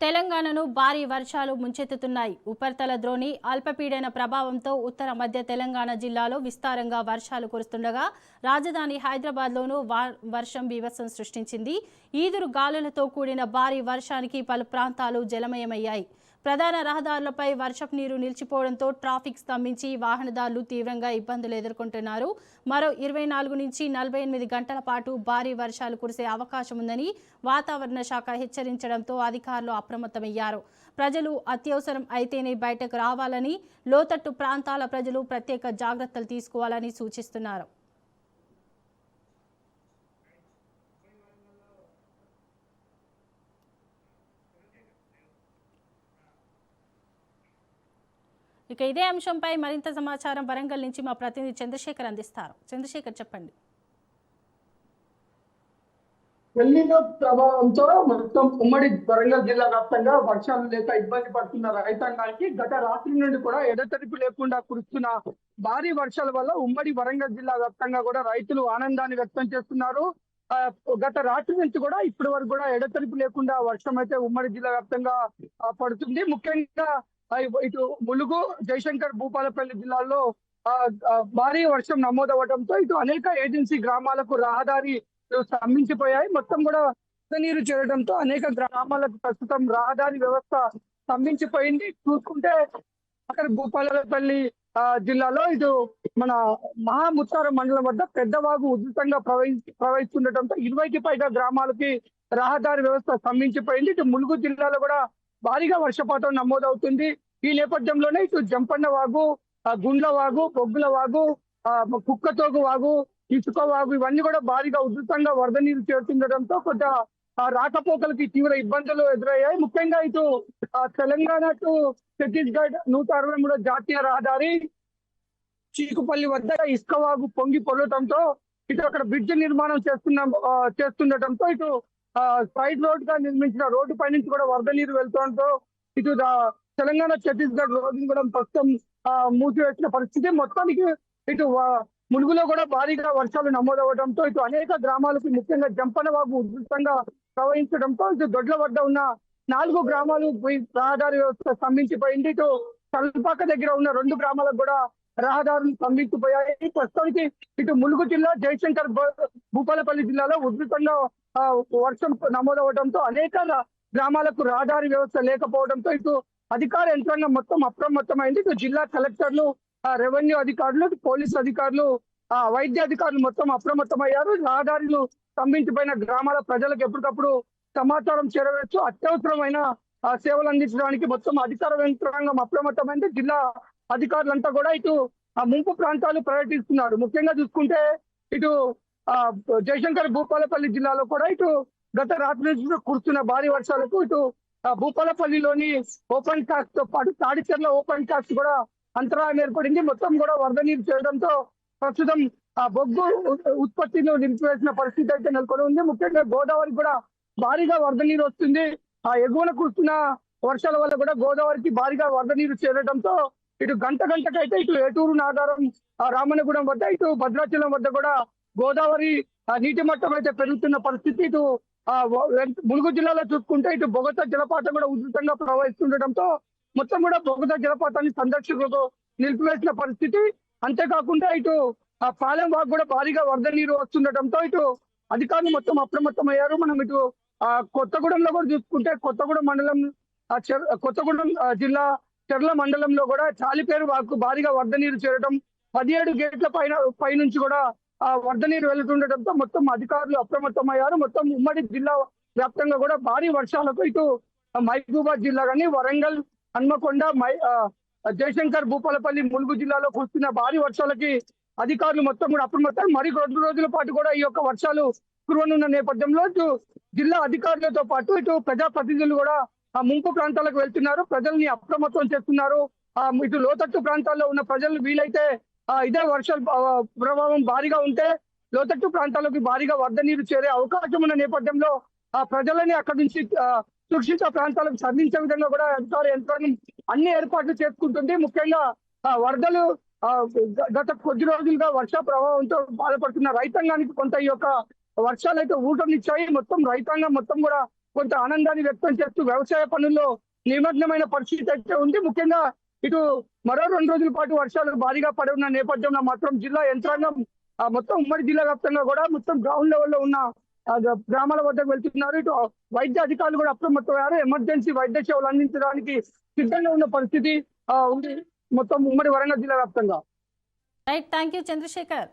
తెలంగాణను భారీ వర్షాలు ముంచెత్తుతున్నాయి. ఉపరితల ద్రోణి అల్పపీడన ప్రభావంతో ఉత్తర మధ్య తెలంగాణ జిల్లాలో విస్తారంగా వర్షాలు కురుస్తుండగా రాజధాని హైదరాబాద్లోనూ వర్షం బీభత్సం సృష్టించింది. ఈదురు గాలులతో కూడిన భారీ వర్షానికి పలు ప్రాంతాలు జలమయమయ్యాయి. ప్రధాన రహదారులపై వర్షపు నీరు నిలిచిపోవడంతో ట్రాఫిక్ స్తంభించి వాహనదారులు తీవ్రంగా ఇబ్బందులు ఎదుర్కొంటున్నారు. మరో 24 నుంచి 48 గంటల పాటు భారీ వర్షాలు కురిసే అవకాశం ఉందని వాతావరణ శాఖ హెచ్చరించడంతో అధికారులు అప్రమత్తమయ్యారు. ప్రజలు అత్యవసరం అయితేనే బయటకు రావాలని, లోతట్టు ప్రాంతాల ప్రజలు ప్రత్యేక జాగ్రత్తలు తీసుకోవాలని సూచిస్తున్నారు. ఇక ఇదే అంశంపై మరింత సమాచారం వరంగల్ నుంచి మా ప్రతినిధి చంద్రశేఖర్ అందిస్తారు. చంద్రశేఖర్, చెప్పండి. ఎల్నినో ప్రభావంతో మొత్తం ఉమ్మడి వరంగల్ జిల్లా వ్యాప్తంగా వర్షాలు లేక ఇబ్బంది పడుతున్న రైతాంగానికి గత రాత్రి నుండి కూడా ఎడతెరిపి లేకుండా కురుస్తున్న భారీ వర్షాల వల్ల ఉమ్మడి వరంగల్ జిల్లా వ్యాప్తంగా కూడా రైతులు ఆనందాన్ని వ్యక్తం చేస్తున్నారు. గత రాత్రి నుంచి కూడా ఇప్పటి వరకు కూడా ఎడతెరిపి లేకుండా వర్షం అయితే ఉమ్మడి జిల్లా వ్యాప్తంగా పడుతుంది. ముఖ్యంగా ఇటు ములుగు, జయశంకర్, భూపాలపల్లి జిల్లాల్లో భారీ వర్షం నమోదవడంతో ఇటు అనేక ఏజెన్సీ గ్రామాలకు రహదారి స్తంభించిపోయాయి. మొత్తం కూడా నీరు చేరడంతో అనేక గ్రామాలకు ప్రస్తుతం రహదారి వ్యవస్థ స్తంభించిపోయింది. చూసుకుంటే అక్కడ భూపాలపల్లి జిల్లాలో ఇటు మన మహాముత్తారం మండలం వద్ద పెద్దవాగు ఉధృతంగా ప్రవహిస్తుండటంతో 20కి పైగా గ్రామాలకి రహదారి వ్యవస్థ స్తంభించిపోయింది. ఇటు ములుగు జిల్లాలో కూడా భారీగా వర్షపాతం నమోదవుతుంది. ఈ నేపథ్యంలోనే ఇటు జంపన్న వాగు, గుండ్ల వాగు, బొగ్గుల వాగు, కుక్కతోగు వాగు, ఇసుక వాగు ఇవన్నీ కూడా భారీగా ఉధృతంగా వరద నీరు చేరుతుండటంతో కొంత రాకపోకలకి తీవ్ర ఇబ్బందులు ఎదురయ్యాయి. ముఖ్యంగా ఇటు తెలంగాణ టు ఛత్తీస్గఢ్ 163 జాతీయ రహదారి చీకుపల్లి వద్ద ఇసుక వాగు పొంగి పొరలటంతో ఇటు అక్కడ బ్రిడ్జ్ నిర్మాణం చేస్తుండటంతో ఇటు సైడ్ రోడ్ గా నిర్మించిన రోడ్డు పై నుంచి కూడా వరద నీరు వెళ్తుండటంతో ఇటు తెలంగాణ ఛత్తీస్గఢ్ రోడ్డును కూడా ప్రస్తుతం మూసివేసిన పరిస్థితి. మొత్తానికి ఇటు ములుగులో కూడా భారీగా వర్షాలు నమోదవడంతో ఇటు అనేక గ్రామాలకు ముఖ్యంగా జంపన వాగు ఉధృతంగా ప్రవహించడంతో ఇటు దొడ్ల వద్ద ఉన్న 4 గ్రామాలు రహదారి వ్యవస్థ స్తంభించిపోయింది. ఇటు తలపాక దగ్గర ఉన్న 2 గ్రామాలకు కూడా రహదారులు స్తంభించిపోయాయి. ప్రస్తుతానికి ఇటు ములుగు జిల్లా, జయశంకర్, భూపాలపల్లి జిల్లాలో ఉధృతంగా వర్షం నమోదవడంతో అనేక గ్రామాలకు రహదారి వ్యవస్థ లేకపోవడంతో ఇటు అధికార యంత్రాంగం మొత్తం అప్రమత్తమైంది. ఇటు జిల్లా కలెక్టర్లు, రెవెన్యూ అధికారులు, పోలీసు అధికారులు, వైద్య అధికారులు మొత్తం అప్రమత్తమయ్యారు. రహదారులు స్తంభించిపోయిన గ్రామాల ప్రజలకు ఎప్పటికప్పుడు సమాచారం చేరవచ్చు. అత్యవసరమైన సేవలు అందించడానికి మొత్తం అధికార యంత్రాంగం అప్రమత్తమైంది. జిల్లా అధికారులంతా కూడా ఇటు ముంపు ప్రాంతాలు పర్యటిస్తున్నారు. ముఖ్యంగా చూసుకుంటే ఇటు జయశంకర్, భూపాలపల్లి జిల్లాలో కూడా ఇటు గత రాత్రి నుంచి కురుస్తున్న భారీ వర్షాలకు ఇటు భూపాలపల్లిలోని ఓపెన్ కాస్ట్ తో పాటు తాడిచెర్ల ఓపెన్ కాస్ట్ కూడా అంతరాయం ఏర్పడింది. మొత్తం కూడా వరద నీరు చేరడంతో ప్రస్తుతం బొగ్గు ఉత్పత్తిలో నిలిపివేసిన పరిస్థితి అయితే నెలకొని ఉంది. ముఖ్యంగా గోదావరి కూడా భారీగా వరద నీరు వస్తుంది. ఎగువన కురుస్తున్న వర్షాల వల్ల కూడా గోదావరికి భారీగా వరద నీరు చేరడంతో ఇటు గంటకైతే ఇటు ఏటూరు, నాగారం, రామన్నగూడెం వద్ద, ఇటు భద్రాచలం వద్ద కూడా గోదావరి నీటి మట్టం అయితే పెరుగుతున్న పరిస్థితి. ఇటు ములుగు జిల్లాలో చూసుకుంటే ఇటు బొగత జలపాతం కూడా ఉధృతంగా ప్రవహిస్తుండటంతో మొత్తం కూడా బొగత జలపాతాన్ని సందర్శకులకు నిలిపివేసిన పరిస్థితి. అంతేకాకుండా ఇటు పాలెం వాగు కూడా భారీగా వరద నీరు వస్తుండటంతో ఇటు అధికారులు మొత్తం అప్రమత్తమయ్యారు. మనం ఇటు కొత్తగూడెంలో కూడా చూసుకుంటే కొత్తగూడెం మండలం, కొత్తగూడెం జిల్లా చెర్ల మండలంలో కూడా చాలిపేరు వాగు భారీగా వరద నీరు చేరడం, 17 గేట్ల పైనుంచి కూడా వరద నీరు వెళ్తుండటంతో మొత్తం అధికారులు అప్రమత్తమయ్యారు. మొత్తం ఉమ్మడి జిల్లా వ్యాప్తంగా కూడా భారీ వర్షాలకు ఇటు మహబూబాద్ జిల్లా కానీ, వరంగల్, హన్మకొండ, జయశంకర్, భూపాలపల్లి, ములుగు జిల్లాలో కురుస్తున్న భారీ వర్షాలకి అధికారులు మొత్తం కూడా అప్రమత్తం. మరి 2 రోజుల పాటు కూడా ఈ యొక్క వర్షాలు కురవనున్న నేపథ్యంలో ఇటు జిల్లా అధికారులతో పాటు ఇటు ప్రజాప్రతినిధులు కూడా ముంపు ప్రాంతాలకు వెళ్తున్నారు. ప్రజల్ని అప్రమత్తం చేస్తున్నారు. ఇటు లోతట్టు ప్రాంతాల్లో ఉన్న ప్రజలు వీలైతే ఇదే వర్షాలు ప్రభావం భారీగా ఉంటే లోతట్టు ప్రాంతాలకు భారీగా వరద నీరు చేరే అవకాశం ఉన్న నేపథ్యంలో ప్రజలని అక్కడి నుంచి సురక్షిత ప్రాంతాలకు తరలించే విధంగా కూడా అధికార యంత్రాంగం అన్ని ఏర్పాట్లు చేసుకుంటుంది. ముఖ్యంగా వరదలు గత కొద్ది రోజులుగా వర్ష ప్రభావంతో బాధపడుతున్న రైతాంగానికి కొంత ఈ యొక్క వర్షాలు అయితే ఊటమిచ్చాయి. మొత్తం రైతాంగం మొత్తం కూడా కొంత ఆనందాన్ని వ్యక్తం చేస్తూ వ్యవసాయ పనుల్లో నిమగ్నమైన పరిస్థితి అయితే ఉంది. ముఖ్యంగా ఇటు మరో 2 రోజుల పాటు వర్షాలు భారీగా పడి ఉన్న నేపథ్యంలో మాత్రం జిల్లా యంత్రాంగం మొత్తం ఉమ్మడి జిల్లా వ్యాప్తంగా కూడా మొత్తం గ్రౌండ్ లెవెల్లో ఉన్న గ్రామాల వద్దకు వెళ్తున్నారు. ఇటు వైద్య అధికారులు కూడా అప్రమత్తమయ్యారు. ఎమర్జెన్సీ వైద్య సేవలు అందించడానికి సిద్ధంగా ఉన్న పరిస్థితి ఉంది మొత్తం ఉమ్మడి వరంగల్ జిల్లా వ్యాప్తంగా. Right, thank you Chandrasekhar.